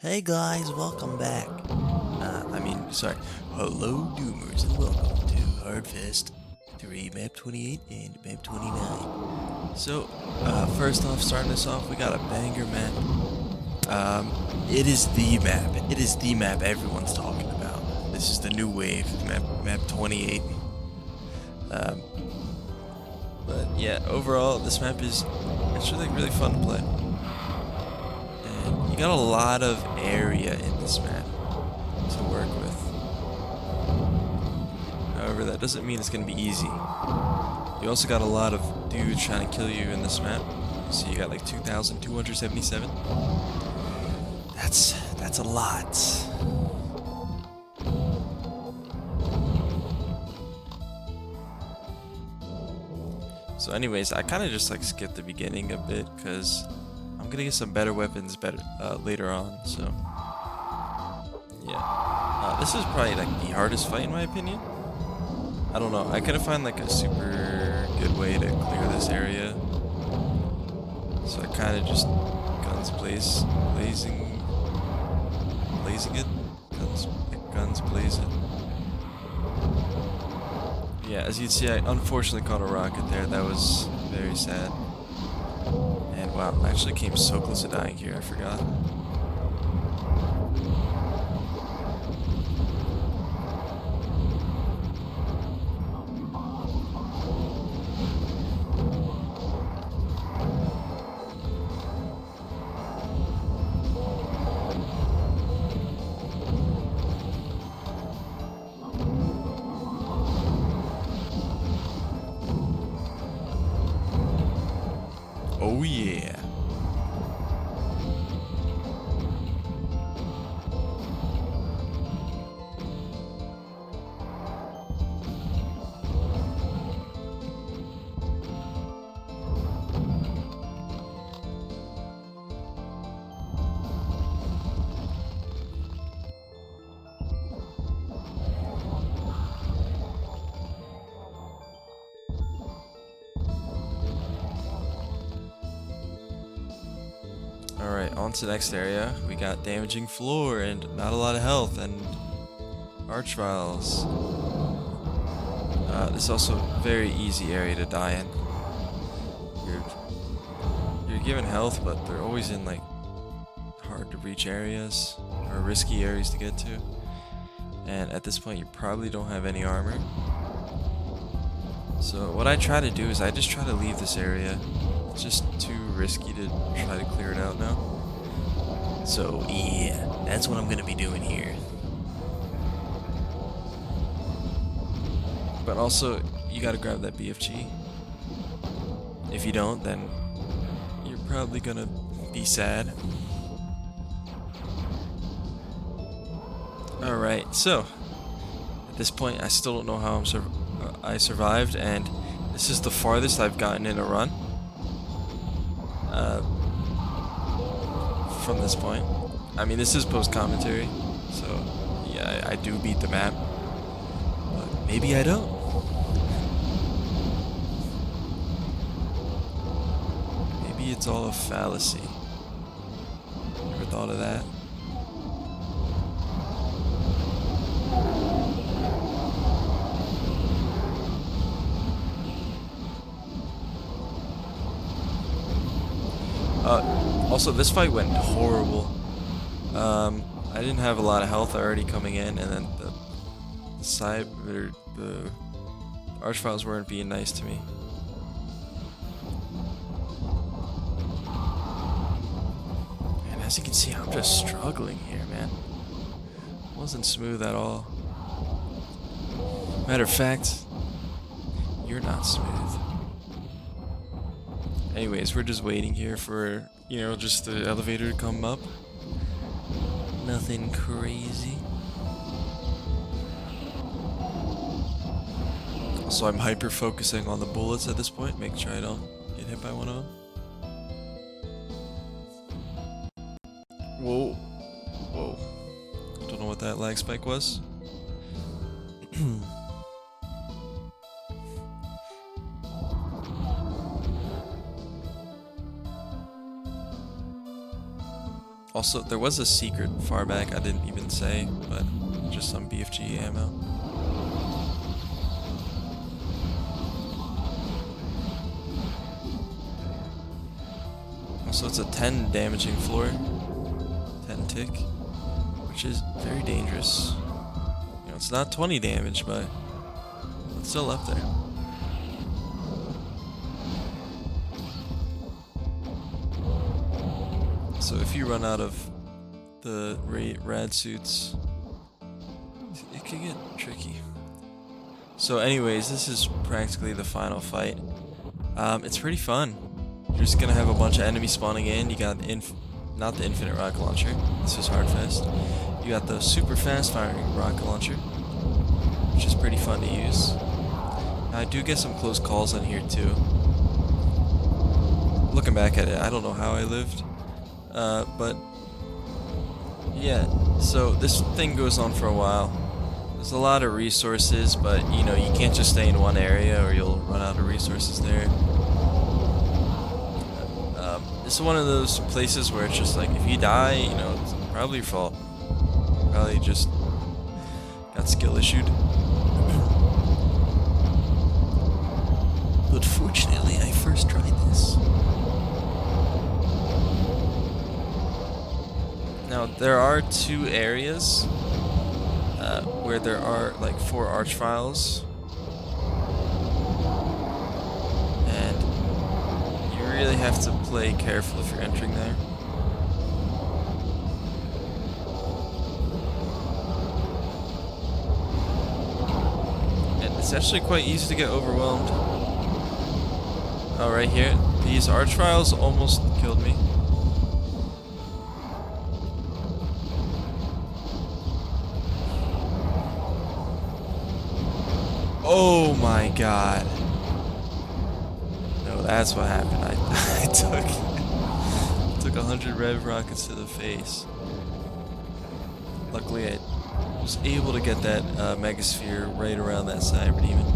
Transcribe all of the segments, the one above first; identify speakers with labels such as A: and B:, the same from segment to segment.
A: Hey guys, welcome back. Sorry. Hello, Doomers, and welcome to Hardfest 3, Map 28 and Map 29. First off, starting us off, we got a banger map. It is the map. It is the map everyone's talking about. This is the new wave, map 28. Um, but yeah, overall, this map is actually really fun to play. And you got a lot of area in this map to work with. However, that doesn't mean it's going to be easy. You also got a lot of dudes trying to kill you in this map. So you got like 2,277. That's a lot. So anyways, I kind of just like skipped the beginning a bit because I'm gonna get some better weapons later on. So yeah, this is probably like the hardest fight in my opinion. I don't know. I couldn't find like a super good way to clear this area, so I kind of just blazing it, guns blazing. Yeah, as you can see, I unfortunately caught a rocket there. That was very sad. And wow, I actually came so close to dying here. I forgot. Oh yeah. Alright, on to the next area. We got damaging floor and not a lot of health and arch files. This is also a very easy area to die in. You're given health, but they're always in like hard to reach areas or risky areas to get to. And at this point, you probably don't have any armor. So what I try to do is I just try to leave this area. It's just too risky to try to clear it out now. So yeah, that's what I'm gonna be doing here. But also, you gotta grab that BFG. If you don't, then you're probably gonna be sad. Alright, so at this point, I still don't know how I survived, and this is the farthest I've gotten in a run. From this point. I mean, this is post-commentary, so yeah, I do beat the map. But maybe I don't. Maybe it's all a fallacy. Ever thought of that? Also, this fight went horrible. I didn't have a lot of health already coming in, and then the arch files weren't being nice to me. And as you can see, I'm just struggling here, man. It wasn't smooth at all. Matter of fact, you're not smooth. Anyways, we're just waiting here for, just the elevator to come up. Nothing crazy. So I'm hyper focusing on the bullets at this point, make sure I don't get hit by one of them. Whoa. Whoa. Don't know what that lag spike was. Also, there was a secret far back I didn't even say, but just some BFG ammo. Also, it's a 10 damaging floor, 10 tick, which is very dangerous. You know, it's not 20 damage, but it's still up there. So if you run out of the rad suits, it can get tricky. So anyways, this is practically the final fight. It's pretty fun. You're just gonna have a bunch of enemies spawning in. You got not the infinite rocket launcher. This is Hardfest. You got the super fast firing rocket launcher, which is pretty fun to use. I do get some close calls in here too. Looking back at it, I don't know how I lived. But yeah, so this thing goes on for a while. There's a lot of resources, but you know, you can't just stay in one area or you'll run out of resources there. It's one of those places where it's just like, if you die, you know, it's probably your fault. Probably just got skill issued. But fortunately, I first tried this. Now, there are 2 areas where there are like 4 archviles, and you really have to play careful if you're entering there. And it's actually quite easy to get overwhelmed. Oh, right here, these archviles almost killed me. Oh my god. No, that's what happened. I took 100 rev rockets to the face. Luckily, I was able to get that megasphere right around that cyber demon.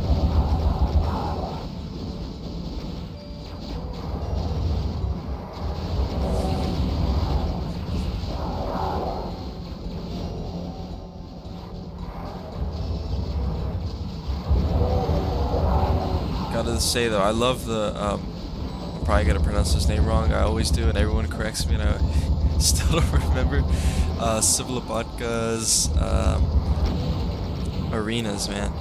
A: Gotta say though, I love the I'm probably gonna pronounce his name wrong. I always do, and everyone corrects me, and I still don't remember. Civilopatka's arenas, man.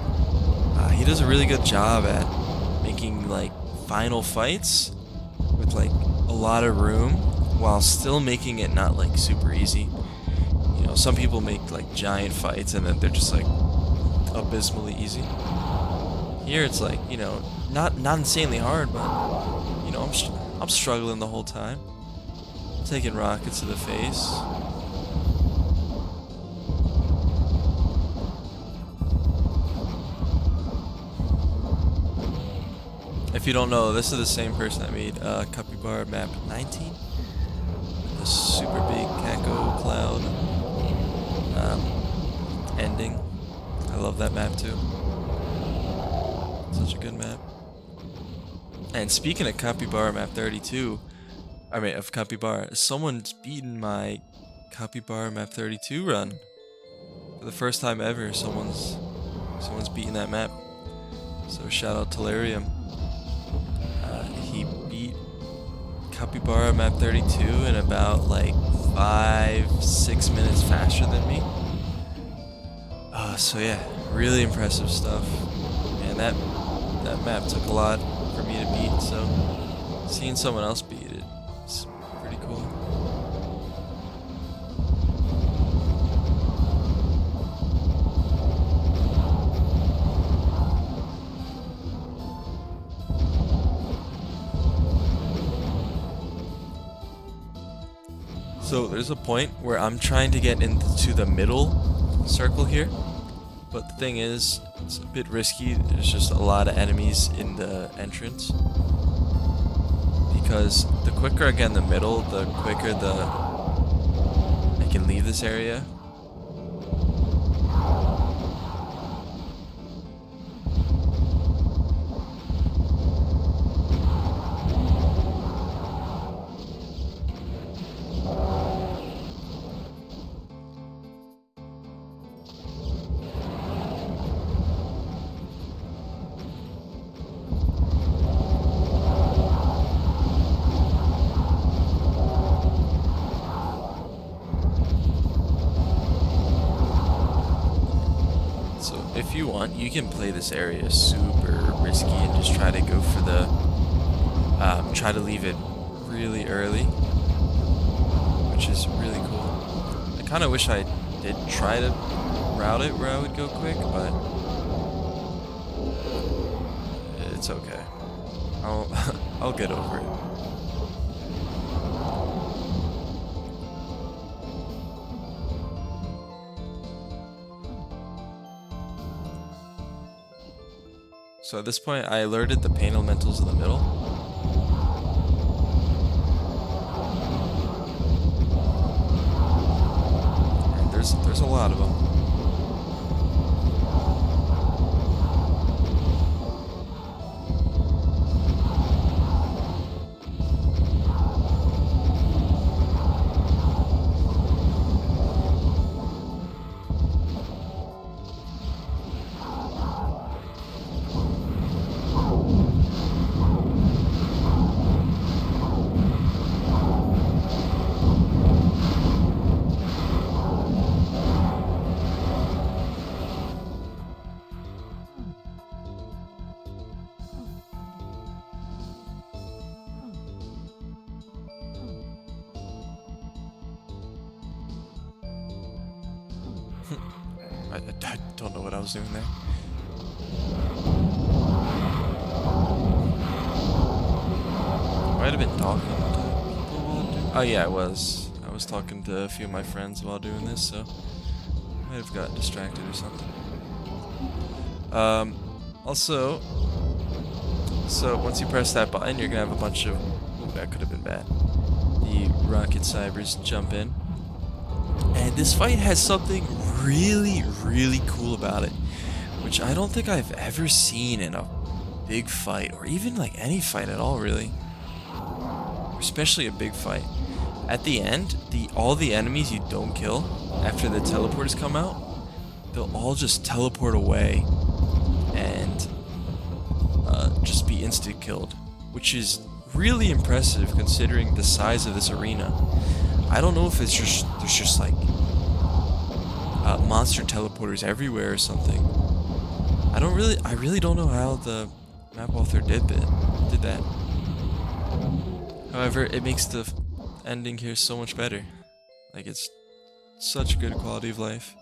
A: He does a really good job at making like final fights with like a lot of room, while still making it not like super easy. You know, some people make like giant fights, and then they're just like abysmally easy. Here it's like, you know, not insanely hard, but you know, I'm struggling the whole time. Taking rockets to the face. If you don't know, this is the same person that made Capybara map 19. The super big Kako cloud ending. I love that map too. Such a good map. And speaking of Capybara map 32, I mean of Capybara, someone's beaten my Capybara map 32 run. For the first time ever, someone's beaten that map. So shout out to Larium. He beat Capybara map 32 in about like 5-6 minutes faster than me. So yeah, really impressive stuff. And that map took a lot for me to beat, so seeing someone else beat it, it's pretty cool. So there's a point where I'm trying to get into the middle circle here, but the thing is, it's a bit risky. There's just a lot of enemies in the entrance. Because the quicker I get in the middle, the quicker I can leave this area. if you want, you can play this area super risky and just try to go for the, try to leave it really early, which is really cool. I kind of wish I did try to route it where I would go quick, but it's okay. I'll get over it. So at this point, I alerted the pain elementals in the middle. And there's a lot of them. I don't know what I was doing there. Might have been talking to people while doing. Oh yeah, I was. I was talking to a few of my friends while doing this, so I might have got distracted or something. Also, so once you press that button, you're gonna have a bunch of. Ooh, that could have been bad. The rocket cybers jump in. And this fight has something really, really cool about it, which I don't think I've ever seen in a big fight, or even like any fight at all, really. Especially a big fight. At the end, all the enemies you don't kill after the teleporters come out, they'll all just teleport away and just be instant killed, which is really impressive considering the size of this arena. I don't know if it's just there's just like monster teleporters everywhere or something. I really don't know how the map author did that. However, it makes the ending here so much better. Like, it's such a good quality of life.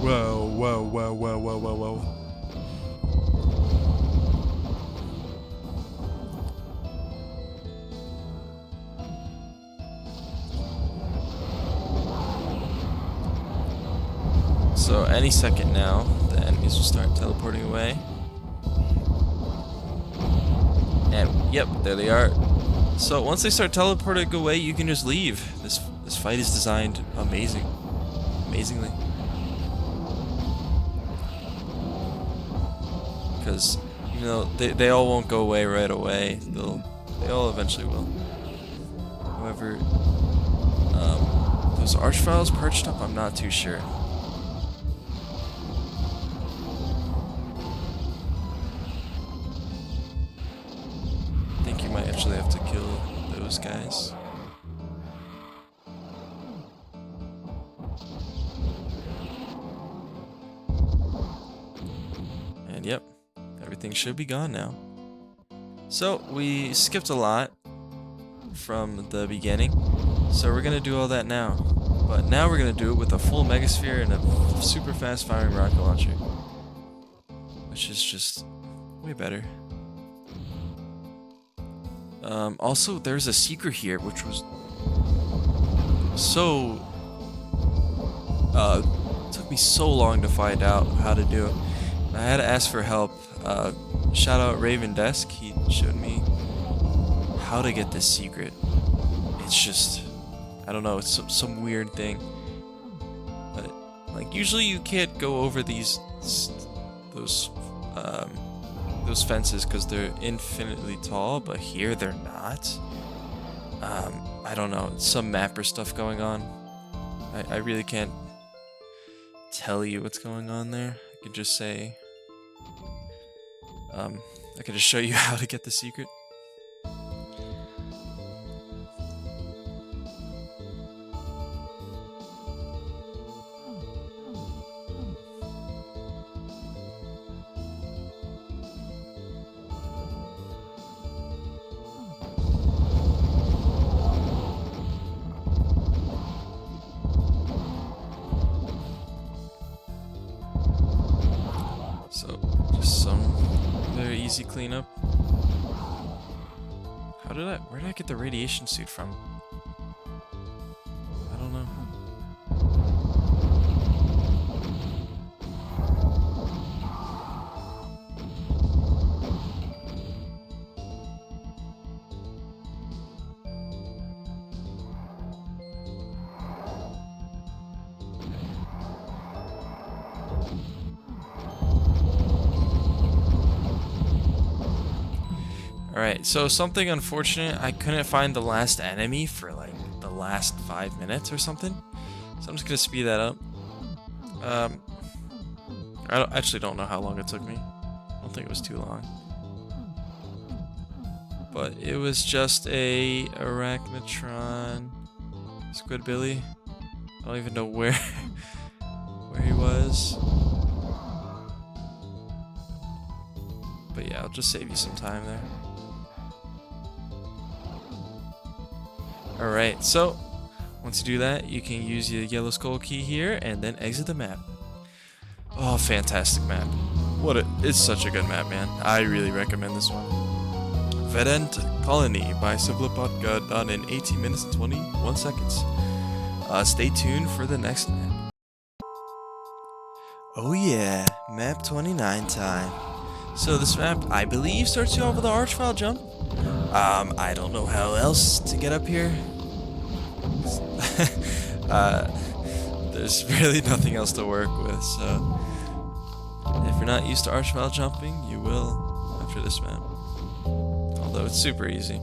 A: Wow, wow, wow, wow, wow, wow, wow. So any second now, the enemies will start teleporting away. And yep, there they are. So once they start teleporting away, you can just leave. This fight is designed amazingly. Because you know they all won't go away right away. They all eventually will. However, those archviles perched up, I'm not too sure. I think you might actually have to kill those guys. And yep, everything should be gone now. So we skipped a lot from the beginning, so we're gonna do all that now. But now we're gonna do it with a full megasphere and a super fast firing rocket launcher, which is just way better. Also, there's a secret here, which was so took me so long to find out how to do it. I had to ask for help. Shout out Raven Desk. He showed me how to get this secret. It's just, I don't know, it's some weird thing. But like usually you can't go over those fences because they're infinitely tall, but here they're not. I don't know, some mapper stuff going on. I really can't tell you what's going on there. I could just say, I could just show you how to get the secret.
B: easy cleanup. Where did I get the radiation suit from? I don't know. Alright, so something unfortunate, I couldn't find the last enemy for like the last 5 minutes or something. So I'm just gonna speed that up. Actually don't know how long it took me. I don't think it was too long. But it was just a Arachnotron Squidbilly. I don't even know where he was. But yeah, I'll just save you some time there. Alright, so once you do that, you can use your yellow skull key here and then exit the map. Oh, fantastic map. It's such a good map, man. I really recommend this one. Verdant Colony by Civilopodka, done in 18 minutes and 21 seconds. Stay tuned for the next map.
A: Oh yeah, map 29 time. So this map, I believe, starts you off with an archvile jump. I don't know how else to get up here. There's really nothing else to work with, so if you're not used to archvile jumping, you will after this map. Although it's super easy,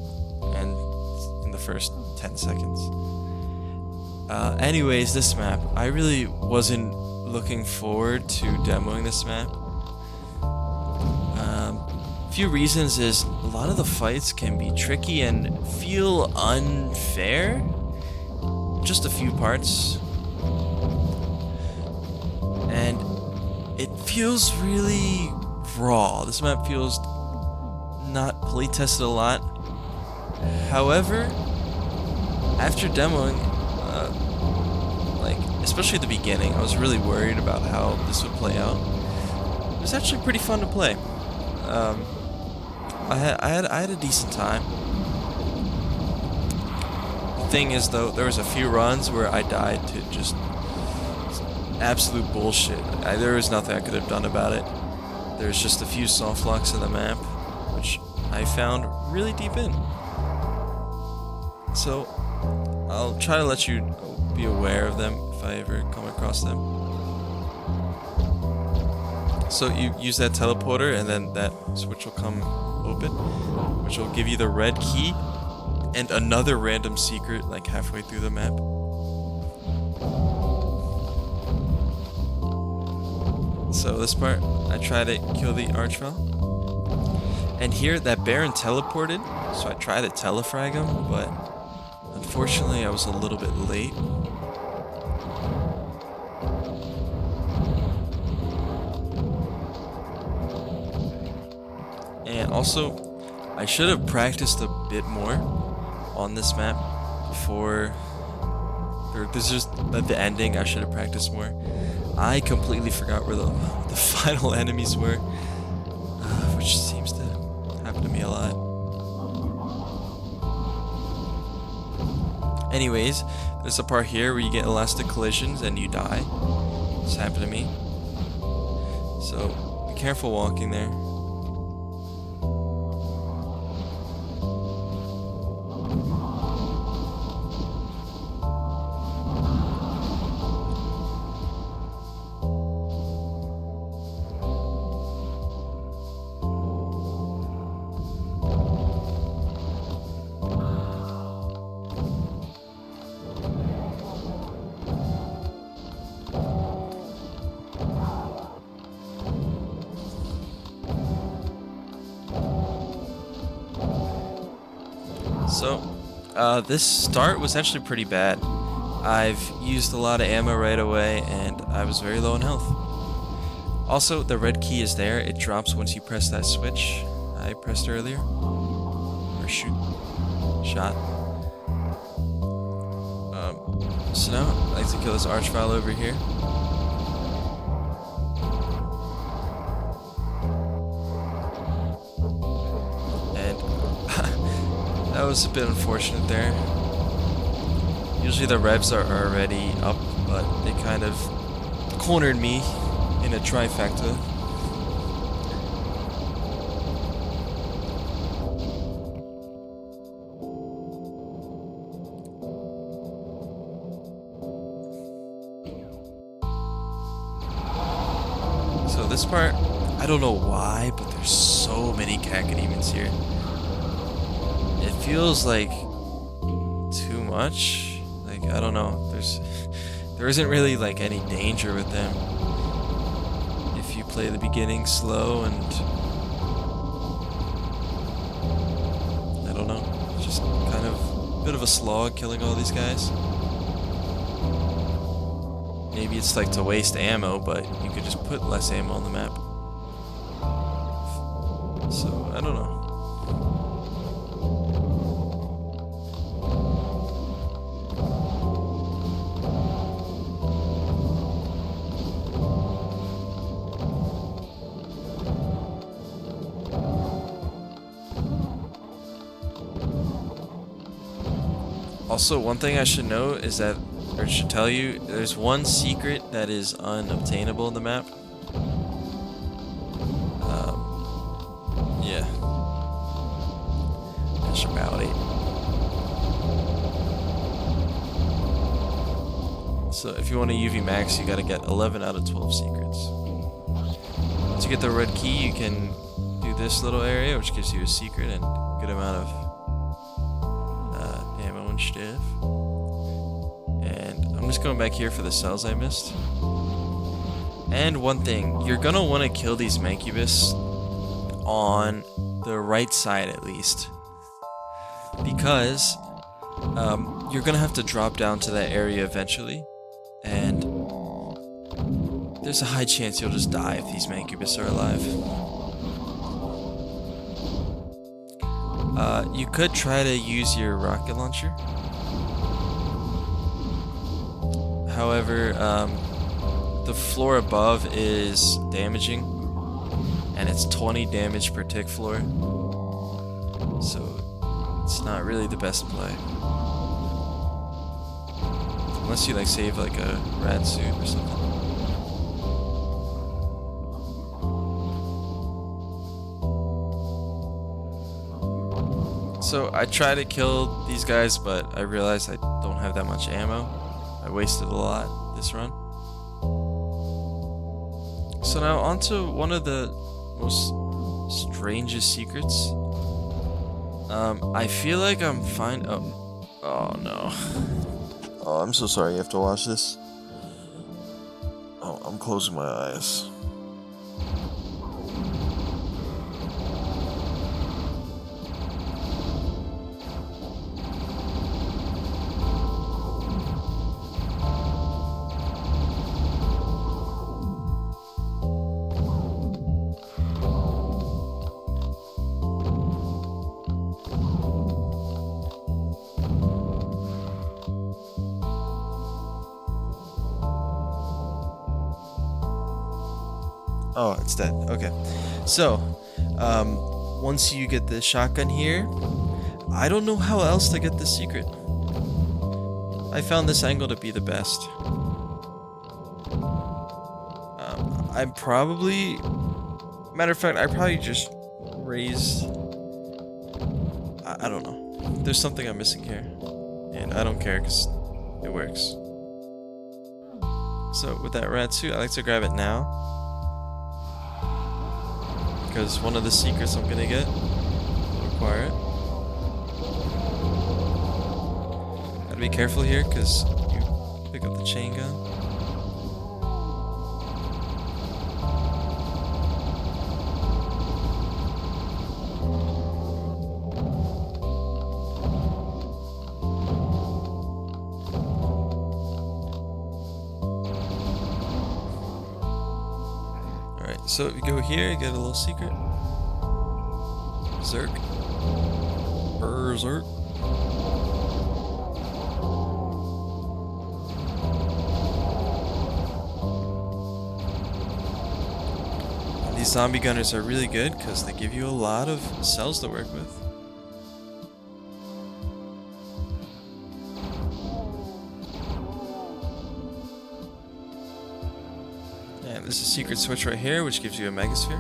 A: and in the first 10 seconds. Anyways, this map, I really wasn't looking forward to demoing this map. Few reasons is a lot of the fights can be tricky and feel unfair. Just a few parts. And it feels really raw. This map feels not playtested a lot. However, after demoing, especially at the beginning, I was really worried about how this would play out. It was actually pretty fun to play. I had a decent time. The thing is, though, there was a few runs where I died to just absolute bullshit. There was nothing I could have done about it. There's just a few soft locks in the map, which I found really deep in. So I'll try to let you be aware of them if I ever come across them. So you use that teleporter, and then that switch will come open, which will give you the red key and another random secret like halfway through the map. So this part, I try to kill the archvile. And here, that Baron teleported, so I tried to telefrag him, but unfortunately I was a little bit late. And also, I should have practiced a bit more on this map before, this is just at the ending. I should have practiced more. I completely forgot where the final enemies were, which seems to happen to me a lot. Anyways, there's a part here where you get elastic collisions and you die. This happened to me. So be careful walking there. So, this start was actually pretty bad. I've used a lot of ammo right away, and I was very low in health. Also, the red key is there. It drops once you press that switch I pressed earlier. Or shot. So now, I'd like to kill this archvile over here.
B: was a bit unfortunate there. Usually the revs are already up, but they kind of cornered me in a trifecta. So this part, I don't know why, but there's so many cacodemons here. It feels like too much. Like, I don't know. There isn't really like any danger with them if you play the beginning slow, and I don't know. It's just kind of a bit of a slog killing all these guys. Maybe it's like to waste ammo, but you could just put less ammo on the map. So, I don't know. Also, one thing I should know is that, or should tell you, there's one secret that is unobtainable in the map. Yeah. That's about it. So if you want a UV max, you gotta get 11 out of 12 secrets. Once you get the red key, you can do this little area, which gives you a secret and a good amount of ammo and stuff. And I'm just going back here for the cells I missed. And one thing, you're gonna want to kill these Mancubus on the right side at least, because you're gonna have to drop down to that area eventually, and there's a high chance you'll just die if these Mancubus are alive. You could try to use your rocket launcher. However, the floor above is damaging, and it's 20 damage per tick floor, so it's not really the best play. Unless you like save like a rad suit or something. So I try to kill these guys, but I realized I don't have that much ammo. I wasted a lot this run. So now onto one of the most strangest secrets. I feel like I'm fine. Oh no. Oh, I'm so sorry you have to watch this. Oh, I'm closing my eyes. Oh, it's dead. Okay. So, once you get the shotgun here, I don't know how else to get this secret. I found this angle to be the best. I'm probably... Matter of fact, I probably just raised... I don't know. There's something I'm missing here. And I don't care because it works. So, with that rat suit, I like to grab it now. Because one of the secrets I'm gonna get will require it. Gotta be careful here because you pick up the chain gun. So if you go here, you get a little secret. Berserk. Berserk. And these zombie gunners are really good because they give you a lot of cells to work with. there's a secret switch right here, which gives you a megasphere.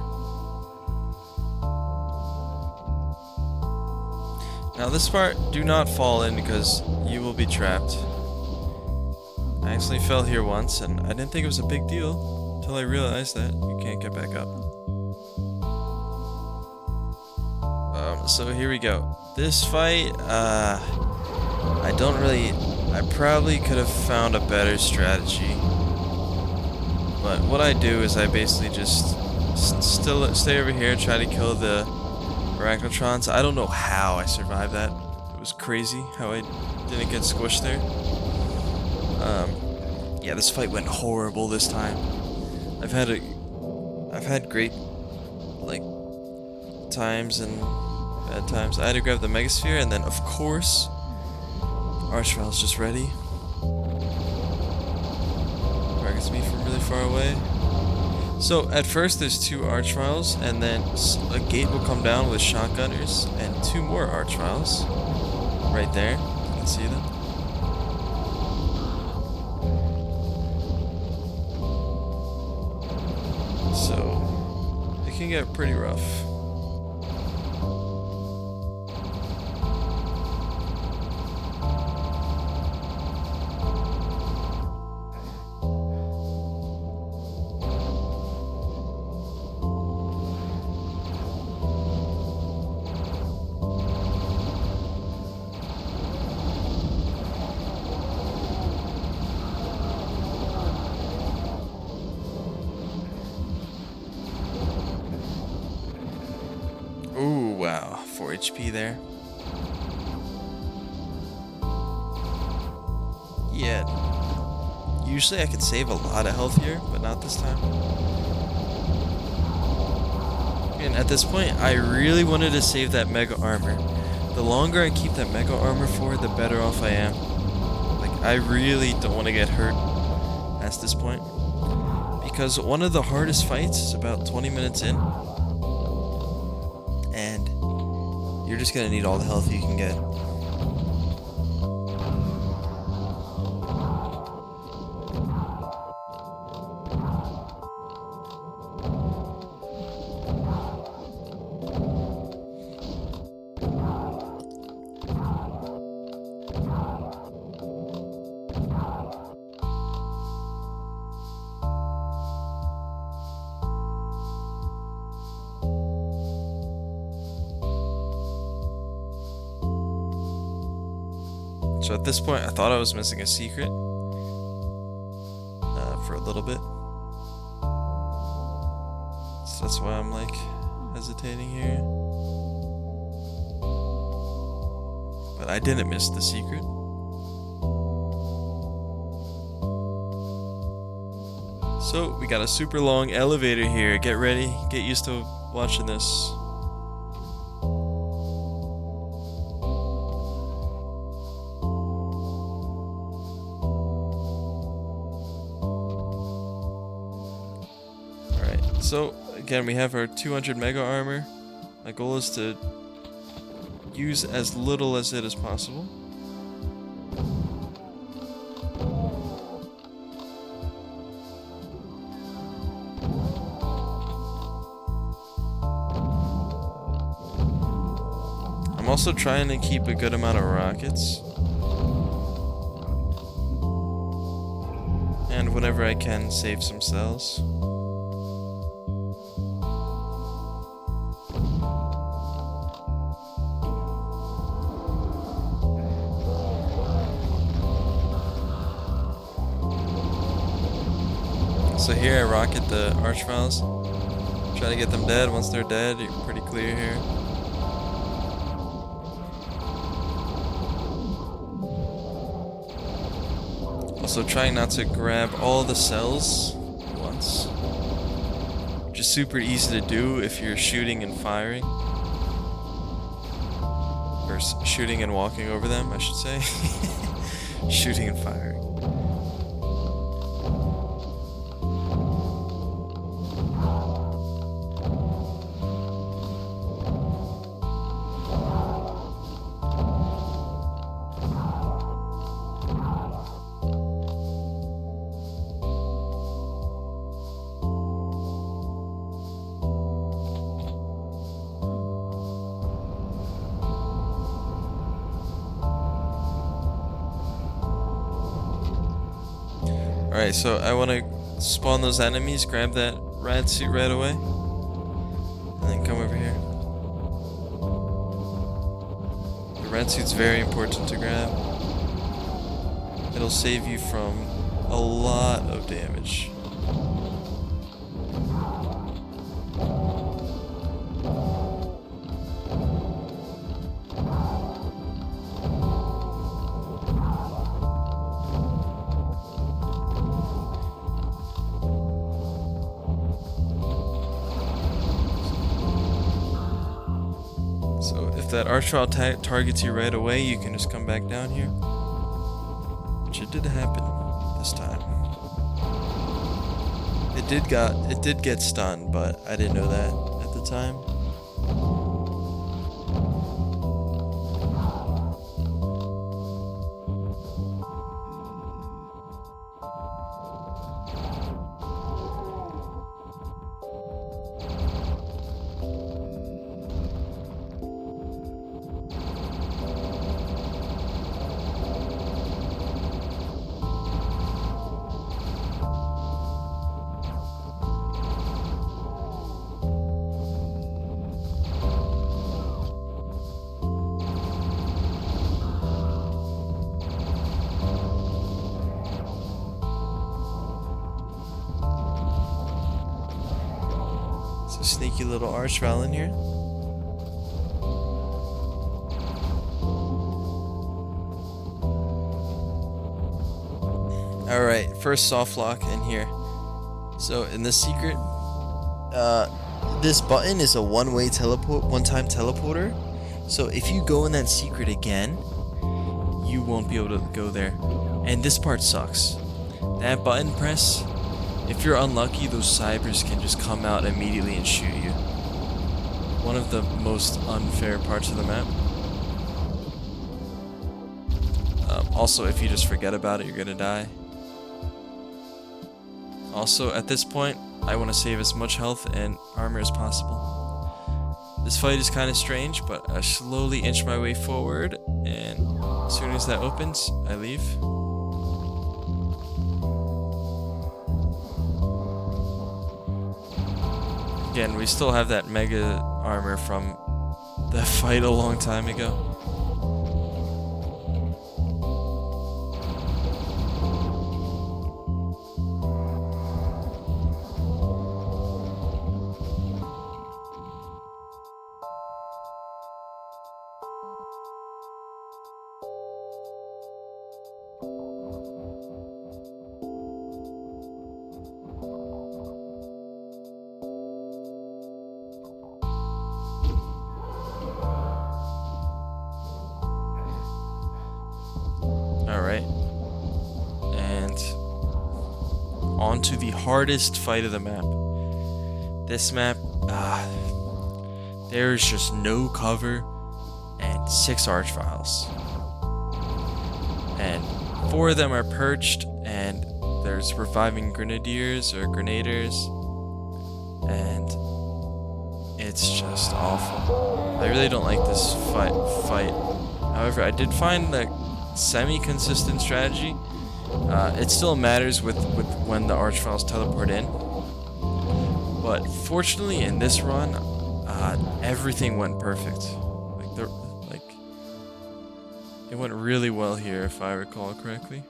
B: Now this part, do not fall in because you will be trapped. I actually fell here once, and I didn't think it was a big deal until I realized that you can't get back up. So here we go. This fight, I probably could have found a better strategy. But what I do is I basically just still stay over here, try to kill the Arachnotrons. I don't know how I survived that. It was crazy how I didn't get squished there. Yeah, this fight went horrible this time. I've had great like times and bad times. I had to grab the megasphere, and then of course Archvile's just ready. Targets me from really far away. So at first there's 2 Archviles, and then a gate will come down with shotgunners and 2 more Archviles. Right there, you can see them. So it can get pretty rough. Ooh, wow. 4 HP there. Yeah. Usually I can save a lot of health here, but not this time. And at this point, I really wanted to save that mega armor. The longer I keep that mega armor for, the better off I am. Like, I really don't want to get hurt past this point. Because one of the hardest fights is about 20 minutes in. And you're just gonna need all the health you can get. So at this point, I thought I was missing a secret for a little bit. So that's why I'm like hesitating here. But I didn't miss the secret. So we got a super long elevator here. Get ready, get used to watching this. So again, we have our 200 mega armor. My goal is to use as little as it as possible. I'm also trying to keep a good amount of rockets. And whenever I can, save some cells. So here I rocket the Archviles. Try to get them dead. Once they're dead, you're pretty clear here. Also trying not to grab all the cells at once. Which is super easy to do if you're shooting and firing. Or shooting and walking over them, I should say. Shooting and firing. Alright, so I want to spawn those enemies, grab that rat suit right away, and then come over here. The rat suit's very important to grab. It'll save you from a lot of damage. So if that archvile targets you right away, you can just come back down here. Which it did happen this time. It did get stunned, but I didn't know that at the time. So sneaky little archvile in here. Alright, first soft lock in here. So in the secret, this button is a one-time teleporter. So if you go in that secret again, you won't be able to go there. And this part sucks. That button press, if you're unlucky, those cybers can just come out immediately and shoot you. One of the most unfair parts of the map. Also, if you just forget about it, you're gonna die. Also, at this point, I want to save as much health and armor as possible. This fight is kind of strange, but I slowly inch my way forward, and as soon as that opens, I leave. Again, we still have that mega armor from the fight a long time ago. Alright. And on to the hardest fight of the map. This map, there's just no cover and 6 archviles. And 4 of them are perched, and there's reviving grenadiers or grenaders. And it's just awful. I really don't like this fight. However, I did find that semi-consistent strategy. It still matters with when the archviles teleport in, but fortunately in this run, everything went perfect. It went really well here, if I recall correctly.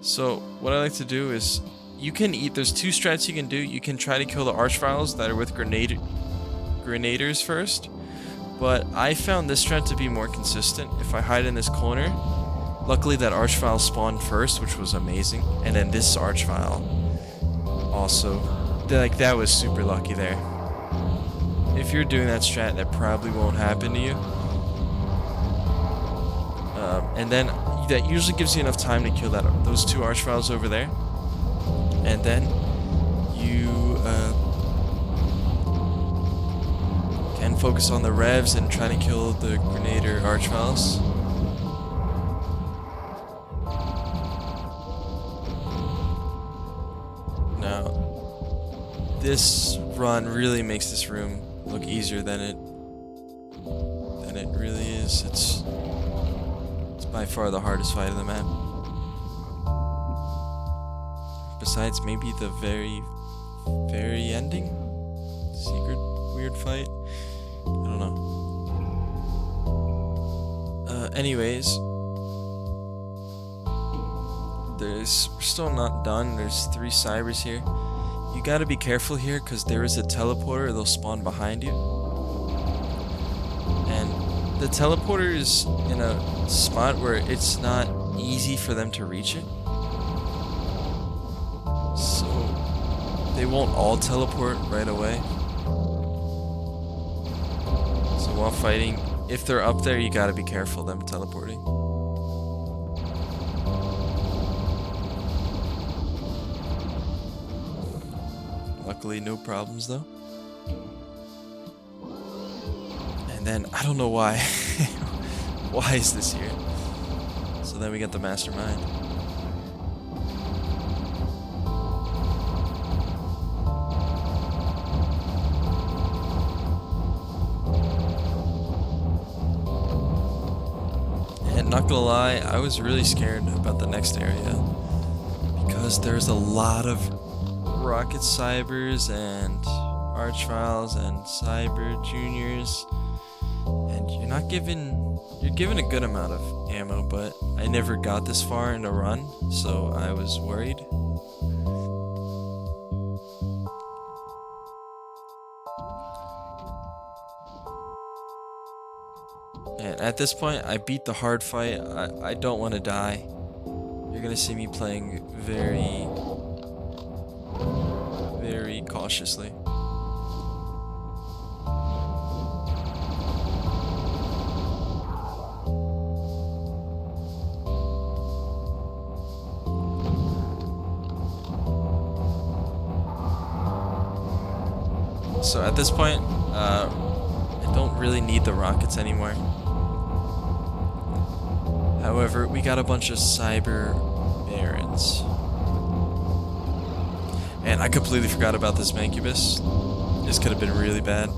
B: So what I like to do is, there's 2 strats you can do. You can try to kill the archviles that are with grenaders first. But I found this strat to be more consistent. If I hide in this corner, luckily that archvile spawned first, which was amazing. And then this archvile also, that was super lucky there. If you're doing that strat, that probably won't happen to you. And then that usually gives you enough time to kill those 2 archviles over there. And then you can focus on the revs and try to kill the grenader archviles. Now, this run really makes this room look easier than it really is. It's by far the hardest fight of the map. besides maybe the very ending secret weird fight. I don't know. Anyways, we're still not done. There's 3 cybers here. You gotta be careful here because there is a teleporter. They'll spawn behind you, and the teleporter is in a spot where it's not easy for them to reach it. So they won't all teleport right away. So while fighting, if they're up there, you gotta be careful of them teleporting. Luckily, no problems though. And then, I don't know why. Why is this here? So then we get the mastermind. And not gonna lie, I was really scared about the next area because there's a lot of rocket cybers and archviles and cyber juniors, and you're given a good amount of ammo, but I never got this far in a run, so I was worried. And at this point, I beat the hard fight. I don't want to die. You're gonna see me playing very cautiously. So at this point, I don't really need the rockets anymore. However, we got a bunch of cyber barons. And I completely forgot about this Mancubus. This could have been really bad.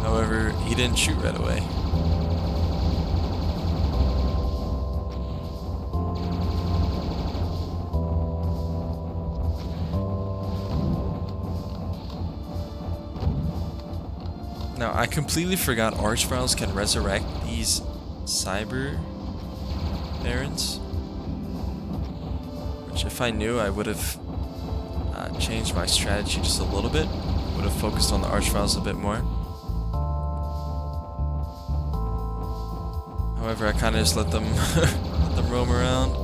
B: However, he didn't shoot right away. Now, I completely forgot Archviles can resurrect these cyber barons. Which, if I knew, I would have changed my strategy just a little bit. Would have focused on the Archviles a bit more. However, I kind of just let them let them roam around.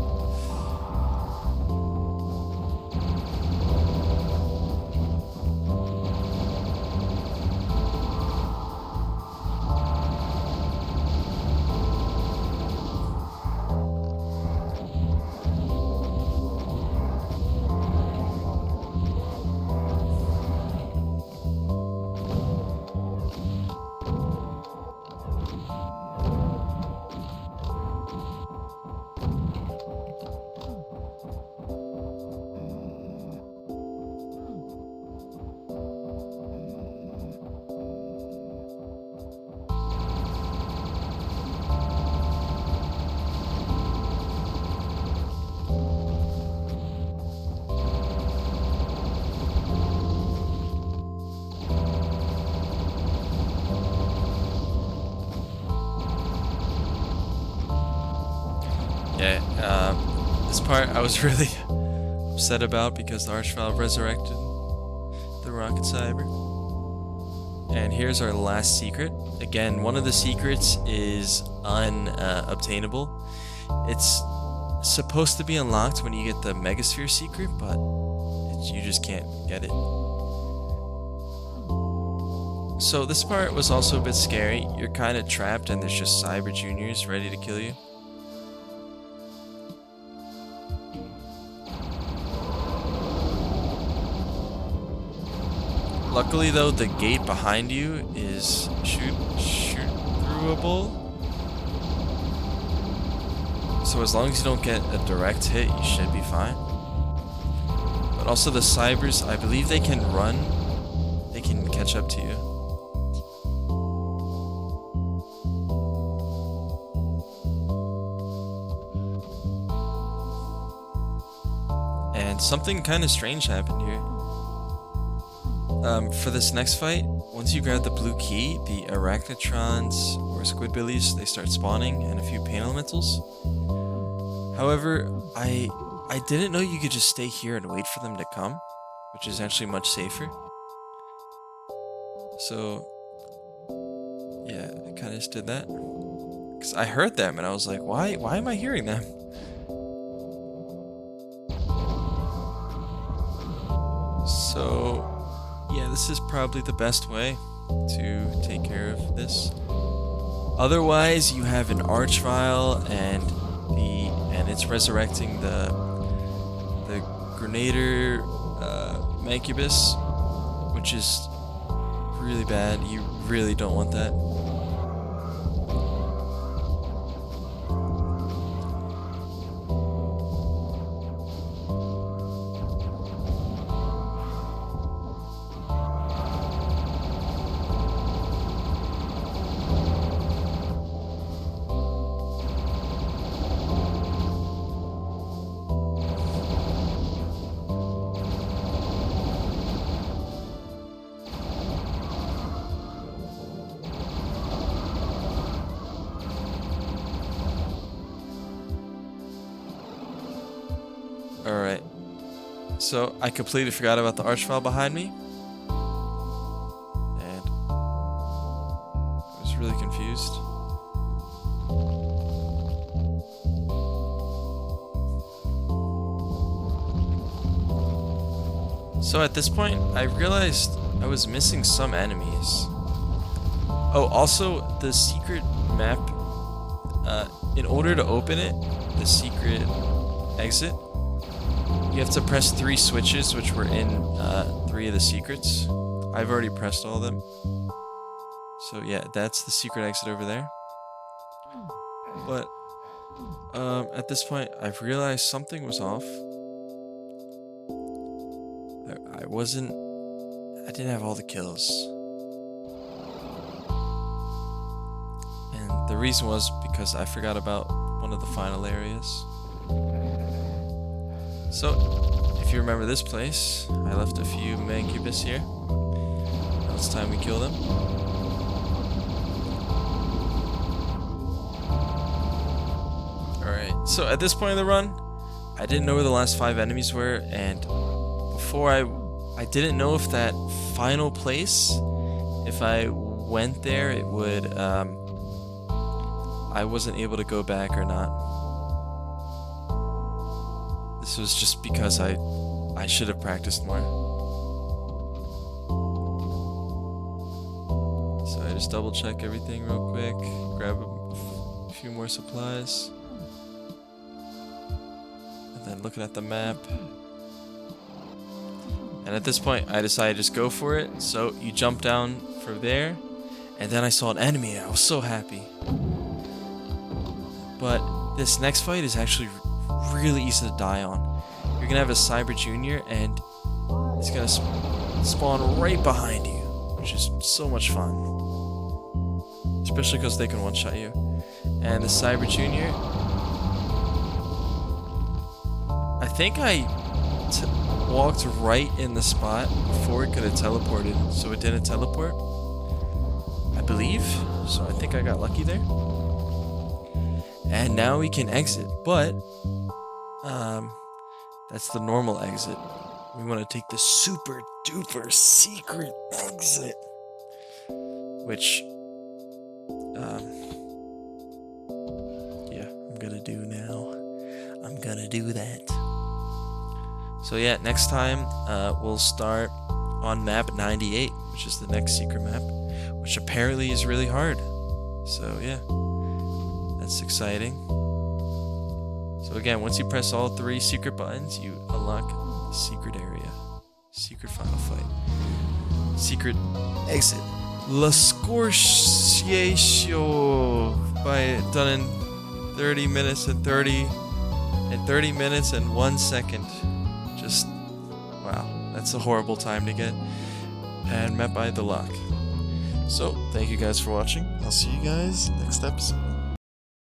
B: This part I was really upset about because the Archvile resurrected the Rocket Cyber. And here's our last secret. Again, one of the secrets is unobtainable. It's supposed to be unlocked when you get the Megasphere secret, but you just can't get it. So this part was also a bit scary. You're kind of trapped and there's just Cyber Juniors ready to kill you. Luckily though, the gate behind you is shoot-throughable. So as long as you don't get a direct hit, you should be fine. But also the Cybers, I believe they can run. They can catch up to you. And something kind of strange happened here. For this next fight, once you grab the blue key, the arachnotrons or squidbillies, they start spawning, and a few pain elementals. However, I didn't know you could just stay here and wait for them to come, which is actually much safer. So, yeah, I kind of just did that. Because I heard them, and I was like, why am I hearing them? So, yeah, this is probably the best way to take care of this. Otherwise, you have an archvile and it's resurrecting the Grenader Mancubus, which is really bad. You really don't want that. Alright, so I completely forgot about the archvile behind me, and I was really confused. So at this point, I realized I was missing some enemies. Oh, also, the secret map, in order to open it, the secret exit, you have to press 3 switches, which were in 3 of the secrets. I've already pressed all of them. So yeah, that's the secret exit over there. But at this point, I've realized something was off. I didn't have all the kills. And the reason was because I forgot about one of the final areas. So, if you remember this place, I left a few Mancubus here. Now it's time we kill them. Alright, so at this point in the run, I didn't know where the last 5 enemies were, and before I didn't know if that final place, if I went there, it would, I wasn't able to go back or not. This was just because I should have practiced more. So I just double check everything real quick, grab a few more supplies, and then looking at the map. And at this point, I decided to just go for it. So you jump down from there, and then I saw an enemy, and I was so happy. But this next fight is actually really easy to die on. You're gonna have a Cyber Junior, and it's gonna spawn right behind you, which is so much fun. Especially because they can one-shot you. And the Cyber Junior, I think I walked right in the spot before it could have teleported, so it didn't teleport, I believe. So I think I got lucky there. And now we can exit, but that's the normal exit. We want to take the super duper secret exit, which yeah, I'm gonna do now. I'm gonna do that. So yeah, next time we'll start on map 98, which is the next secret map, which apparently is really hard. So yeah, that's exciting. So again, once you press all 3 secret buttons, you unlock the secret area, secret final fight, secret exit. La Scorciatoia, done in 30 minutes and 30 minutes and 1 second. Just, wow, that's a horrible time to get. And met by the lock. So, thank you guys for watching. I'll see you guys next episode.